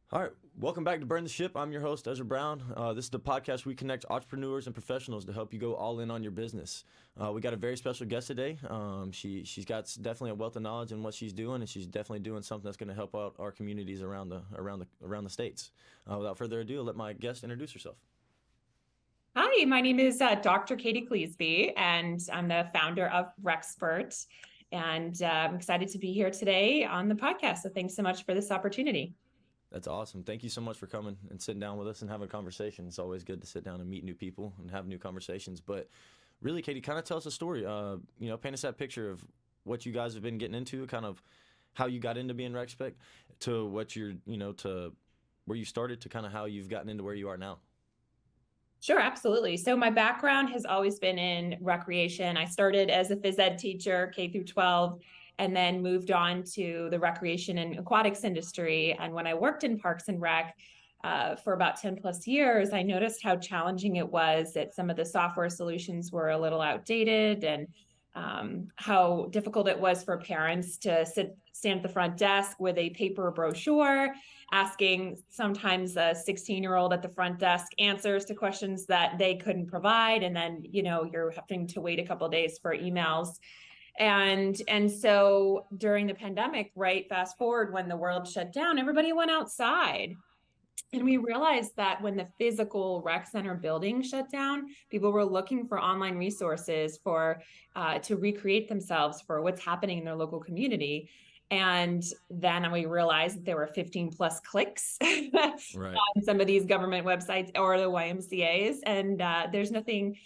All right, welcome back to Burn the Ship. I'm your host, Ezra Brown. This is the podcast where we connect entrepreneurs and professionals to help you go all in on your business. We got a very special guest today. She's got definitely a wealth of knowledge in what she's doing, and she's definitely doing something that's going to help out our communities around the states. Without further ado, I'll let my guest introduce herself. Hi, my name is Dr. Katie Cleasby, and I'm the founder of Recspert. And I'm excited to be here today on the podcast. So thanks so much for this opportunity. That's awesome. Thank you so much for coming and sitting down with us and having a conversation. It's always good to sit down and meet new people and have new conversations. But really, Katie, kind of tell us a story. Paint us that picture of what you guys have been getting into, kind of how you got into being Recspect to what to where you started to kind of how you've gotten into where you are now. Sure, absolutely. So my background has always been in recreation. I started as a phys ed teacher, K through 12, and then moved on to the recreation and aquatics industry. And when I worked in Parks and Rec for about 10 plus years, I noticed how challenging it was that some of the software solutions were a little outdated and how difficult it was for parents to stand at the front desk with a paper brochure, asking sometimes a 16-year-old at the front desk answers to questions that they couldn't provide. And then, you're having to wait a couple of days for emails. And so during the pandemic, right, fast forward when the world shut down, everybody went outside. And we realized that when the physical rec center building shut down, people were looking for online resources for to recreate themselves for what's happening in their local community. And then we realized that there were 15 plus clicks Right. on some of these government websites or the YMCA's. And there's nothing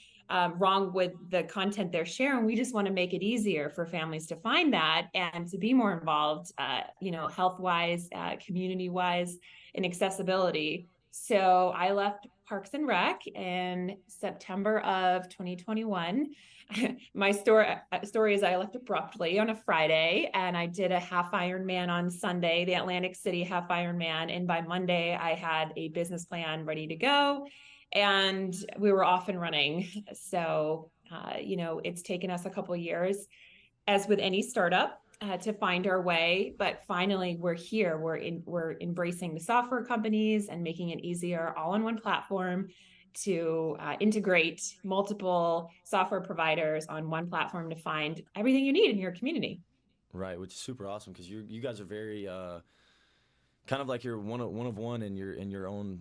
wrong with the content they're sharing. We just want to make it easier for families to find that and to be more involved, health wise, community wise, in accessibility. So I left Parks and Rec in September of 2021. My story is I left abruptly on a Friday and I did a half Ironman on Sunday, the Atlantic City half Ironman. And by Monday, I had a business plan ready to go and we were off and running. So, it's taken us a couple of years, as with any startup, to find our way. But finally, we're here. We're embracing the software companies and making it easier, all on one platform, to integrate multiple software providers on one platform to find everything you need in your community. Right, which is super awesome because you guys are very kind of like you're one of one in your own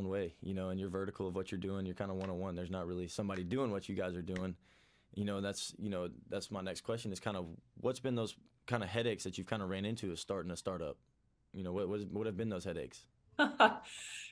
way, in your vertical of what you're doing. You're kind of one of one. There's not really somebody doing what you guys are doing. That's my next question is kind of what's been those kind of headaches that you've kind of ran into as starting a startup. What have been those headaches?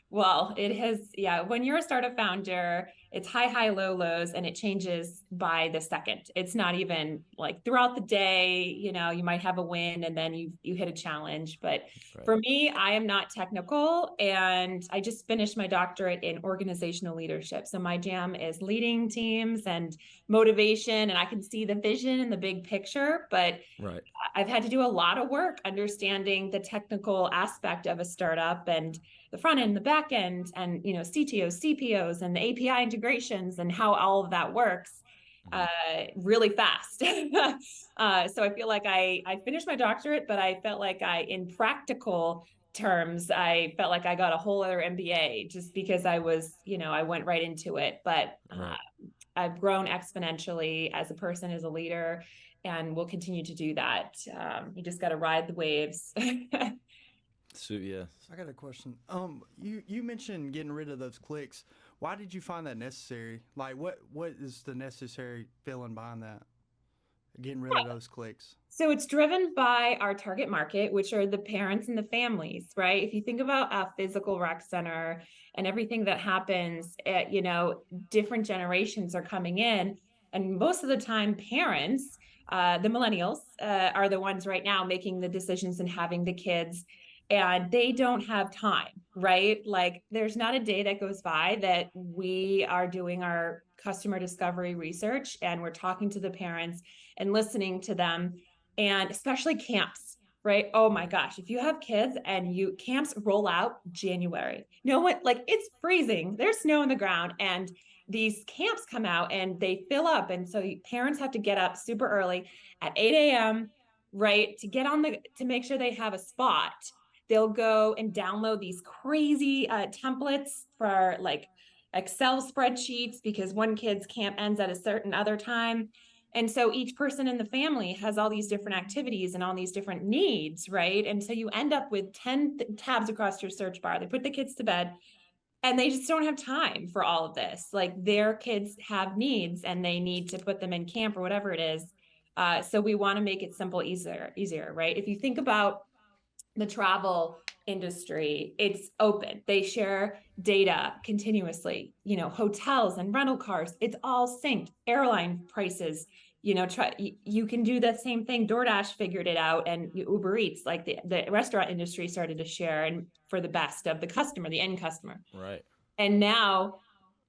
Well, it has, yeah. When you're a startup founder, it's high, low, lows, and it changes by the second. It's not even like throughout the day, you might have a win and then you hit a challenge. But Right. for me, I am not technical, and I just finished my doctorate in organizational leadership. So my jam is leading teams and motivation, and I can see the vision and the big picture, but Right. I've had to do a lot of work understanding the technical aspect of a startup and the front end, the back end, and CTOs, CPOs, and the API integrations and how all of that works Hmm. really fast. So I feel like I finished my doctorate, but I felt like in practical terms, I felt like I got a whole other MBA just because I went right into it. But Right. I've grown exponentially as a person, as a leader, and will continue to do that. You just got to ride the waves. So yeah. I got a question. You mentioned getting rid of those clicks. Why did you find that necessary? Like, what is the necessary feeling behind that? Getting rid of those clicks. So it's driven by our target market, which are the parents and the families, right? If you think about a physical rec center and everything that happens, different generations are coming in. And most of the time, parents, the millennials, are the ones right now making the decisions and having the kids. And they don't have time, right? Like, there's not a day that goes by that we are doing our customer discovery research and we're talking to the parents and listening to them, and especially camps, right? Oh my gosh, if you have kids and camps roll out January, no one, like, it's freezing, there's snow on the ground, and these camps come out and they fill up. And so parents have to get up super early at 8 a.m., right, to get on to make sure they have a spot. they'll go and download these crazy templates for like Excel spreadsheets because one kid's camp ends at a certain other time. And so each person in the family has all these different activities and all these different needs, right? And so you end up with 10 tabs across your search bar. They put the kids to bed and they just don't have time for all of this. Like their kids have needs and they need to put them in camp or whatever it is. So we want to make it simple, easier, right? If you think about the travel industry, it's open. They share data continuously, hotels and rental cars, it's all synced. Airline prices, you can do the same thing. DoorDash figured it out, and Uber Eats, like the restaurant industry started to share, and for the best of the customer, the end customer. Right. And now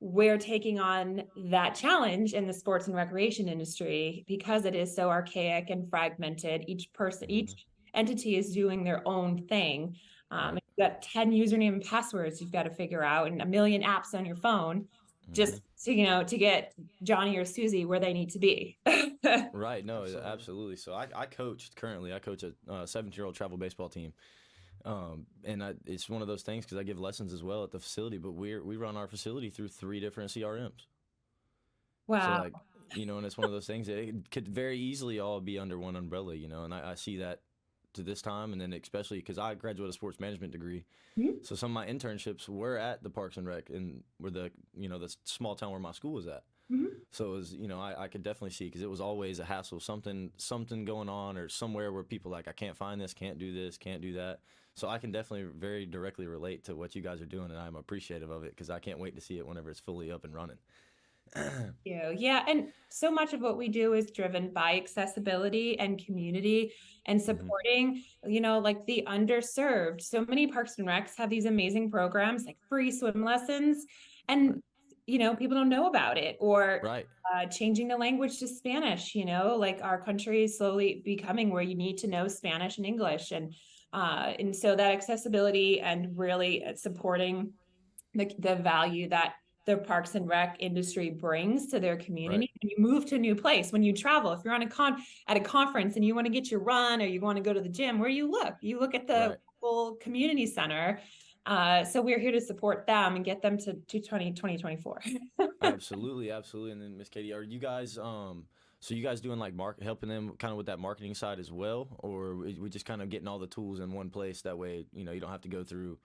we're taking on that challenge in the sports and recreation industry because it is so archaic and fragmented. Each person, each entity is doing their own thing. Right. You've got 10 username and passwords you've got to figure out, and a million apps on your phone just to get Johnny or Susie where they need to be. Right. No, absolutely. So I coach a 17-year-old travel baseball team. And it's one of those things because I give lessons as well at the facility, but we run our facility through 3 different CRMs. Wow. So and it's one of those things that it could very easily all be under one umbrella, and I see that to this time, and then especially because I graduated a sports management degree. So some of my internships were at the Parks and Rec, and were the small town where my school was at. So it was, I could definitely see, because it was always a hassle, something going on, or somewhere where people I can't find this, can't do this, can't do that. So I can definitely very directly relate to what you guys are doing, and I'm appreciative of it because I can't wait to see it whenever it's fully up and running. Yeah, and so much of what we do is driven by accessibility and community and supporting, like the underserved. So many parks and recs have these amazing programs like free swim lessons, and people don't know about it, or changing the language to Spanish. Like our country is slowly becoming where you need to know Spanish and English, and so that accessibility and really supporting the value that the Parks and Rec industry brings to their community. When you move to a new place, when you travel, if you're on at a conference and you want to get your run, or you want to go to the gym, where you look at the full community center. So we're here to support them and get them to 2024. Absolutely. And then Miss Katie, are you guys so you guys doing like helping them kind of with that marketing side as well, or we just kind of getting all the tools in one place, that way you don't have to go through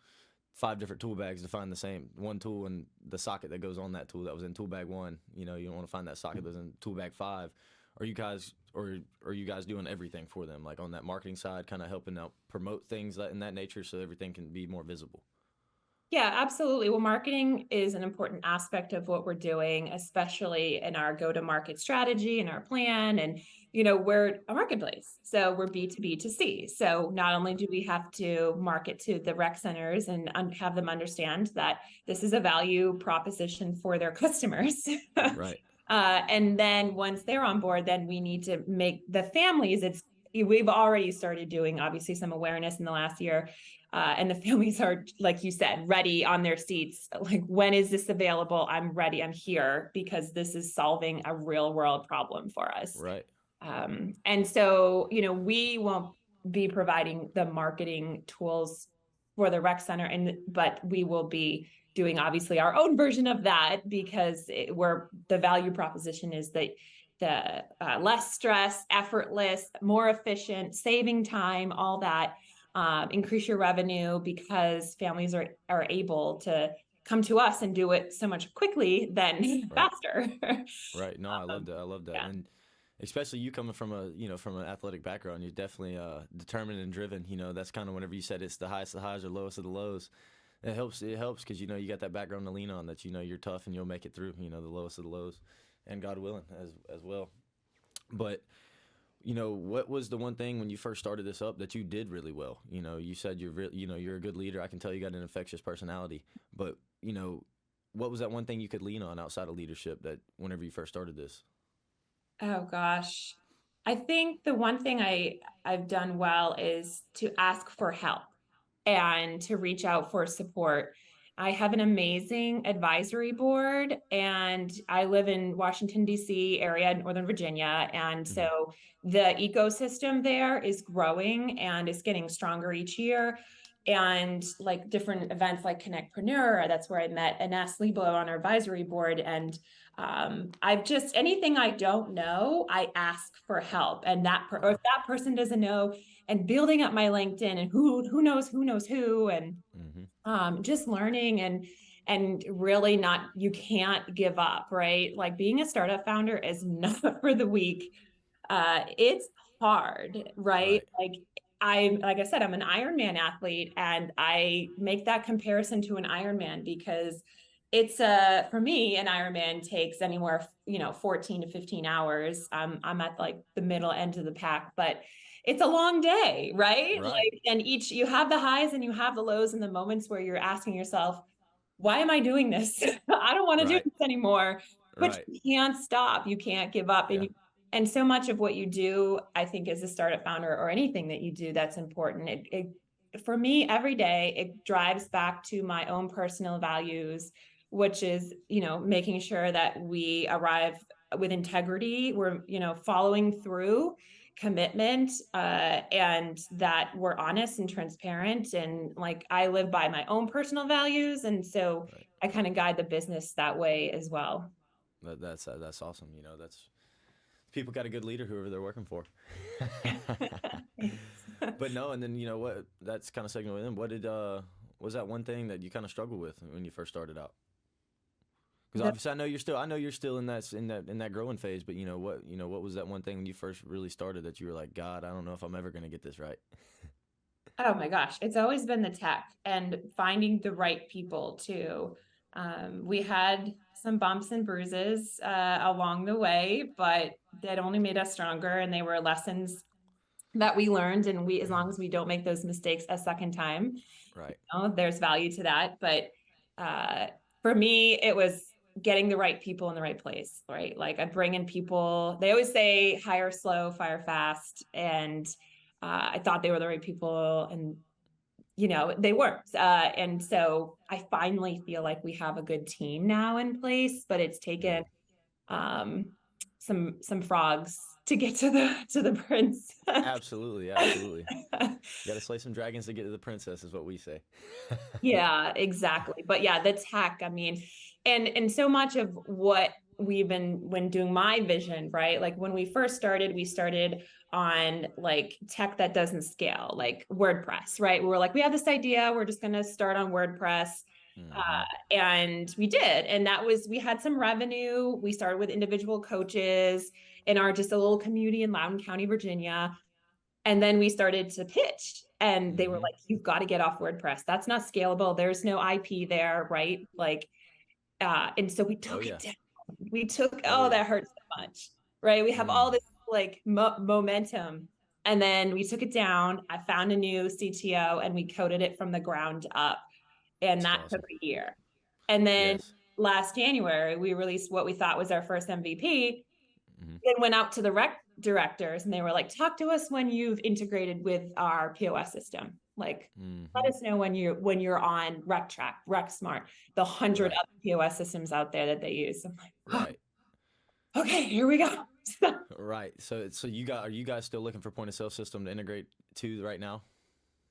5 different tool bags to find the same one tool, and the socket that goes on that tool that was in tool bag 1, you don't want to find that socket that's in tool bag 5. Are you guys doing everything for them, like on that marketing side, kind of helping out promote things in that nature so everything can be more visible? Yeah, absolutely. Well, marketing is an important aspect of what we're doing, especially in our go-to-market strategy and our plan. And, we're a marketplace. So we're B2B2C. So not only do we have to market to the rec centers and have them understand that this is a value proposition for their customers. Right. And then once they're on board, then we need to make the families, we've already started doing obviously some awareness in the last year. And the families are, like you said, ready on their seats. Like, when is this available? I'm ready. I'm here because this is solving a real world problem for us. Right. And so, we won't be providing the marketing tools for the rec center, but we will be doing obviously our own version of that, because the value proposition is that the less stress, effortless, more efficient, saving time, all that. Increase your revenue because families are able to come to us and do it so much quickly than faster. Right. No, I love that. Yeah. And especially you coming from from an athletic background, you're definitely determined and driven. That's kind of whenever you said it's the highest of the highs or lowest of the lows. It helps because you got that background to lean on, that you're tough and you'll make it through. The lowest of the lows, and God willing as well. But what was the one thing when you first started this up that you did really well? You said you're a good leader. I can tell you got an infectious personality. But what was that one thing you could lean on outside of leadership that whenever you first started this? Oh gosh, I think the one thing I've done well is to ask for help and to reach out for support. I have an amazing advisory board, and I live in Washington, D.C. area, Northern Virginia. And so the ecosystem there is growing and is getting stronger each year. and like different events like Connectpreneur. That's where I met Ines Lebo on our advisory board. And I've just, anything I don't know, I ask for help. And or if that person doesn't know, and building up my LinkedIn and who knows who, and just learning and really not, you can't give up, right? Like being a startup founder is not for the weak. It's hard, right? Like I said, I'm an Ironman athlete, and I make that comparison to an Ironman because it's for me, an Ironman takes anywhere, 14 to 15 hours. I'm at like the middle end of the pack, but it's a long day, right? Like, and you have the highs and you have the lows, and the moments where you're asking yourself, why am I doing this? I don't want to do this anymore. But you can't stop. You can't give up. And so much of what you do, I think, as a startup founder or anything that you do that's important, for me, every day, it drives back to my own personal values, which is, making sure that we arrive with integrity. We're, following through, commitment, and that we're honest and transparent. And like, I live by my own personal values. And so I kind of guide the business that way as well. That's awesome. That's, people got a good leader, whoever they're working for. But no, and then what? That's kind of segueing with them. What was that one thing that you kind of struggled with when you first started out? Because obviously, I know you're still in that growing phase. But what was that one thing when you first really started that you were like, God, I don't know if I'm ever going to get this right? Oh my gosh, it's always been the tech and finding the right people too. We had some bumps and bruises along the way, but that only made us stronger, and they were lessons that we learned. And as long as we don't make those mistakes a second time, there's value to that. But for me, it was getting the right people in the right place, right? Like, I bring in people. They always say hire slow, fire fast, and I thought they were the right people, and they weren't. And so I finally feel like we have a good team now in place, but it's taken some frogs to get to the prince. Absolutely. You got to slay some dragons to get to the princess, is what we say. Yeah, exactly. But yeah, the tech, I mean, and so much of what we've been, when doing my vision, right? Like when we first started, we started on like tech that doesn't scale, like WordPress, right? We were like, we have this idea, we're just going to start on WordPress. And we did. And we had some revenue. We started with individual coaches in just a little community in Loudoun County, Virginia. And then we started to pitch, and they were like, you've got to get off WordPress. That's not scalable. There's no IP there, right? Like, and so we took it down. We took, that hurts so much, right? We have all this like momentum. And then we took it down. I found a new CTO, and we coded it from the ground up. And that took a year. And then last January, we released what we thought was our first MVP. And went out to the rec directors, and they were like, talk to us when you've integrated with our POS system. Like, let us know when you're on RecTrack, RecSmart, the 100 other POS systems out there that they use. I'm like, okay, here we go. Right. So are you guys still looking for point of sale system to integrate to right now?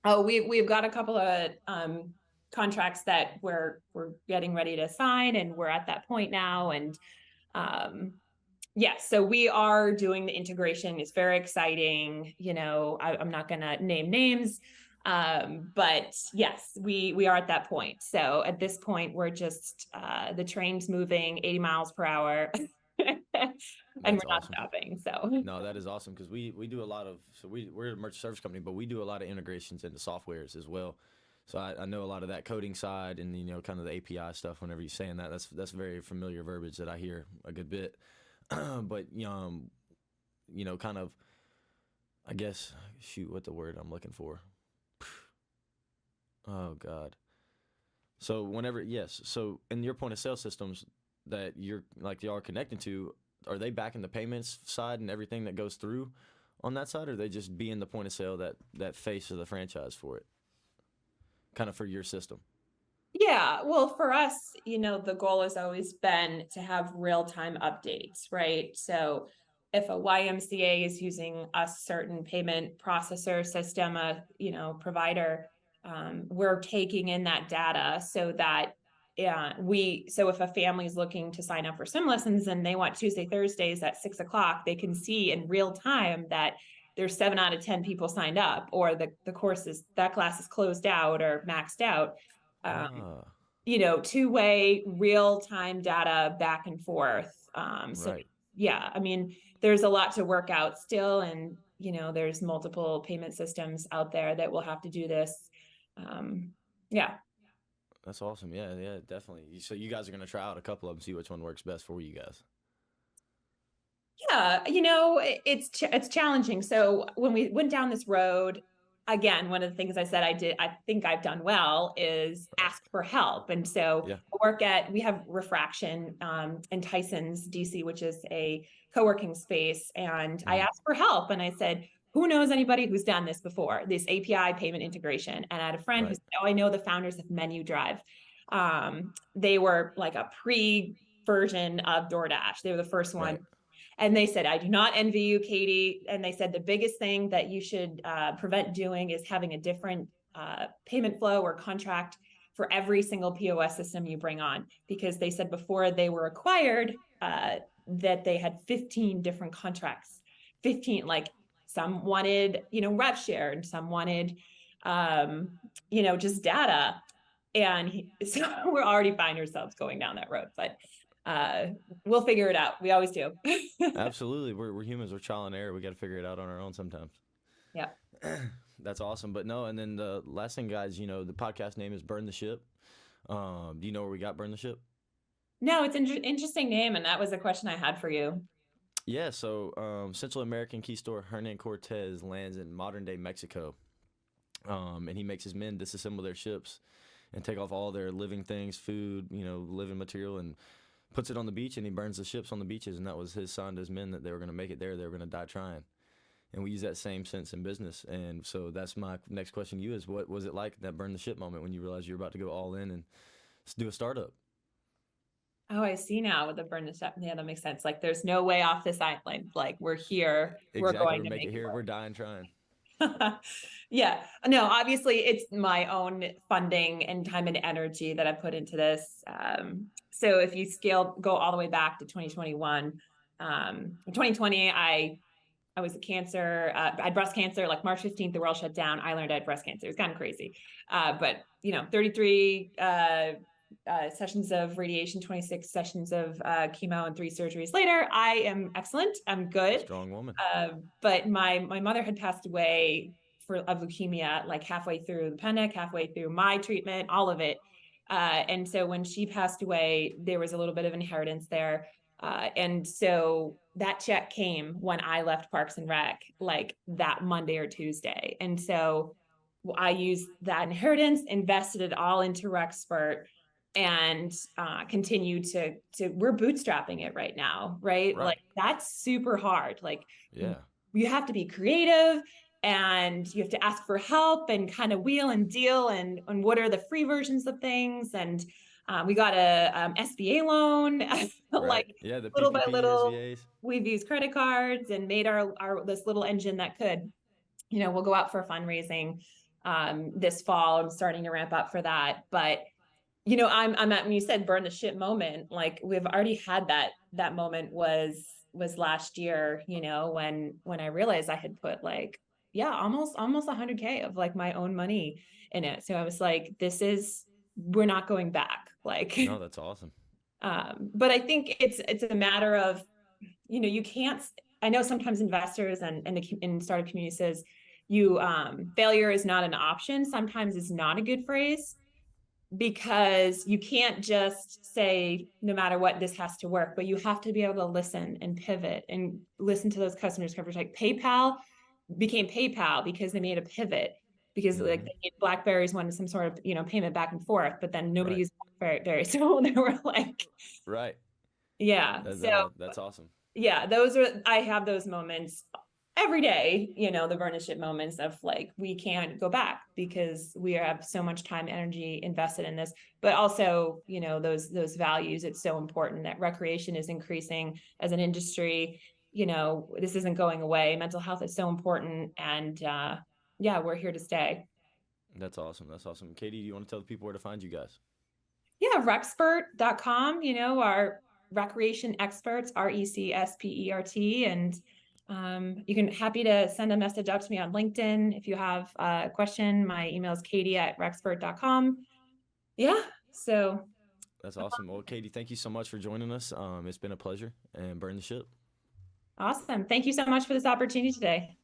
Oh, we've got a couple of contracts that we're getting ready to sign, and we're at that point now. And yes, so we are doing the integration. It's very exciting. I'm not going to name names, but yes, we are at that point. So at this point, we're just the train's moving 80 miles per hour, and we're not stopping. So no, that is awesome, because we do a lot of, we're a merchant service company, but we do a lot of integrations into softwares as well. So I know a lot of that coding side, and kind of the API stuff. Whenever you're saying that, that's very familiar verbiage that I hear a good bit. But kind of, I guess, what the word I'm looking for? Oh God. So so in your point of sale systems that you're like y'all are connecting to, are they back in the payments side and everything that goes through on that side, or are they just being the point of sale that face of the franchise for it, kind of for your system? Yeah, well, for us, the goal has always been to have real-time updates, right? So if a YMCA is using a certain payment processor system, provider, we're taking in that data so that so if a family is looking to sign up for swim lessons and they want Tuesday, Thursdays at 6 o'clock, they can see in real time that there's 7 out of 10 people signed up, or the that class is closed out or maxed out. Two-way real-time data back and forth. So Right. yeah, I mean, there's a lot to work out still, and there's multiple payment systems out there that will have to do this. Yeah. That's awesome. Yeah, yeah, definitely. So you guys are going to try out a couple of them, see which one works best for you guys. Yeah, it's challenging. So when we went down this road, again, one of the things I said I think I've done well is ask for help. And so we have Refraction in Tyson's DC, which is a co-working space. And I asked for help and I said, who knows anybody who's done this before, this API payment integration? And I had a friend who said, oh, I know the founders of Menu Drive. They were like a pre-version of DoorDash. They were the first one. And they said, I do not envy you, Katie. And they said the biggest thing that you should prevent doing is having a different payment flow or contract for every single POS system you bring on. Because they said before they were acquired that they had 15 different contracts. 15, like some wanted, rev share, and some wanted, just data. And so we're already finding ourselves going down that road. But we'll figure it out. We always do. Absolutely. We're humans. We're trial and error. We got to figure it out on our own sometimes. Yeah. That's awesome. But no, and then the last thing, guys, the podcast name is Burn the Ship. Do you know where we got Burn the Ship? No, it's an interesting name. And that was a question I had for you. Yeah. So Central American conquistador Hernan Cortez lands in modern day Mexico. And he makes his men disassemble their ships and take off all their living things, food, living material, and puts it on the beach, and he burns the ships on the beaches. And that was his sign to his men that they were going to make it there. They were going to die trying. And we use that same sense in business. And so that's my next question to you is, what was it like, that burn the ship moment, when you realized you were about to go all in and do a startup? Oh, I see now with the burn the ship. Yeah, that makes sense. Like, there's no way off this island. Like, we're here. Exactly. We're going to make it here. work. We're dying trying. Yeah, no, obviously it's my own funding and time and energy that I put into this. So if you go all the way back to 2021, 2020, I was a cancer, I had breast cancer, like March 15th, the world shut down. I learned I had breast cancer. It's kind of crazy. But 33 sessions of radiation, 26 sessions of chemo, and 3 surgeries later, I am excellent. I'm good. Strong woman. But my mother had passed away of leukemia, like halfway through the pandemic, halfway through my treatment, all of it. And so when she passed away, there was a little bit of inheritance there. And so that check came when I left Parks and Rec, like that Monday or Tuesday. And so I used that inheritance, invested it all into Recspert, and continue to we're bootstrapping it right now, right? Like, that's super hard. Like, you have to be creative, and you have to ask for help and kind of wheel and deal and what are the free versions of things. And we got a SBA loan, like the little by little, SBAs. We've used credit cards and made our this little engine that could, we'll go out for fundraising this fall. I'm starting to ramp up for that. But, I'm at, when you said burn the ship moment, like, we've already had that moment was last year, when I realized I had put almost 100K of like my own money in it. So I was like, we're not going back. Like, no, that's awesome. But I think it's a matter of, you can't, I know sometimes investors and in startup community says failure is not an option. Sometimes it's not a good phrase, because you can't just say, no matter what, this has to work, but you have to be able to listen and pivot and listen to those customers. Like, PayPal became PayPal because they made a pivot, because like BlackBerry's wanted some sort of payment back and forth, but then nobody used BlackBerry, so they were like, that's awesome. Yeah, I have those moments every day, the burn the ship moments of like, we can't go back because we have so much time, energy invested in this. But also, those values, it's so important that recreation is increasing as an industry. This isn't going away. Mental health is so important. And we're here to stay. That's awesome. That's awesome. Katie, do you want to tell the people where to find you guys? Yeah, Recspert.com, our recreation experts, Recspert, and you can happy to send a message out to me on LinkedIn if you have a question. My email is katie@recspert.com. Yeah, so That's awesome. Well, Katie, thank you so much for joining us. It's been a pleasure, and burn the ship. awesome. Thank you so much for this opportunity today.